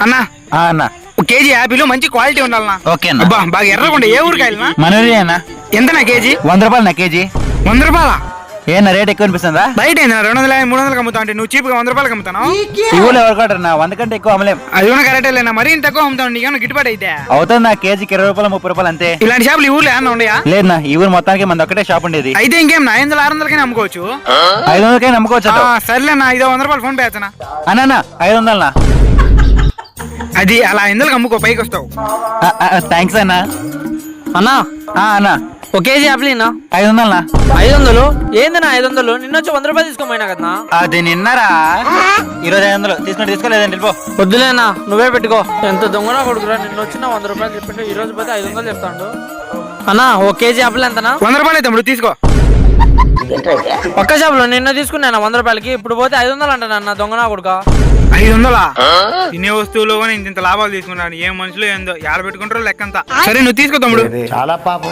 అన్నా అన్న ఒక కేజీ యాపిల్ మంచి క్వాలిటీ ఉండాలన్నా. ఓకే అన్న. అబ్బా బాగా ఎర్రగుండే. ఏ ఊరికాయలనా? మనూరి అన్న. ఎంతనా కేజీ? 100 రూపాయలు నా కేజీ. 100 రూపాయలా? ఏనా రేట్ ఎక్కువ అనిపిస్తుందా? బయట 200 300 అమ్ముతా అంటే నువ్వు చీప్ గా 100 రూపాయలకి అమ్ముతాను. ఈ ఊళ్ళో ఎవరు కొట్టరు 100 కంటే ఎక్కువ అమ్మలేం. అది కూడా కరెక్టే లేనా, మరీ ఇంత తక్కువ అమ్ముతాను. నీకేమన్నా గిట్టుబాటు అయితే? అవుతుంది నా కేజీకి 20 రూపాయలు 30 రూపాయలు అంతే. ఇలాంటి షాపులు ఈ ఊర్లో ఏమన్నా ఉండయా? లేదన్నా ఈ ఊరు మొత్తానికి మన ఒక్కటే షాప్ ఉండేది. అయితే ఇంకేం 500 600 అమ్ముకోవచ్చు. 500 నమ్ముకోవచ్చు. సర్లేనా, ఇదో 100 రూపాయలు ఫోన్ పే చేస్తానా? అన్న 500 అది అలా 500 అమ్ముకో, పైకి వస్తావు. థ్యాంక్స్ అన్న. అన్నా అన్న ఒక కేజీ యాపిల్ 500 500 ఏందన్నా 500? నిన్న వచ్చి 100 రూపాయలు తీసుకోపోయినా కదా. అది నిన్నరా, ఈరోజు 500 తీసుకోలేదండి. వెళ్ళిపో. వద్దులేనా, నువ్వే పెట్టుకో. ఎంత దొంగనా కొడుకురా, నిన్న వచ్చిన 100 రూపాయలు చెప్పిండు, ఈ రోజు పోతే 500 చెప్తాడు. అన్నా ఒక కేజీ యాపిల్ ఎంతనా? 100 రూపాయలు తమ్ముడు, తీసుకో. ఒక్క షాపులో నిన్న తీసుకున్నాను 100 రూపాయలకి, ఇప్పుడు పోతే 500 అంటానన్న దొంగనా కొడుక. 500? తినే వస్తువులు కూడా ఇంత లాభాలు తీసుకున్నాను. ఏం మనుషులు ఏందో యాడ పెట్టుకుంటారో లెక్కంతా. సరే నువ్వు తీసుకో తమ్ముడు. చాలా పాపం.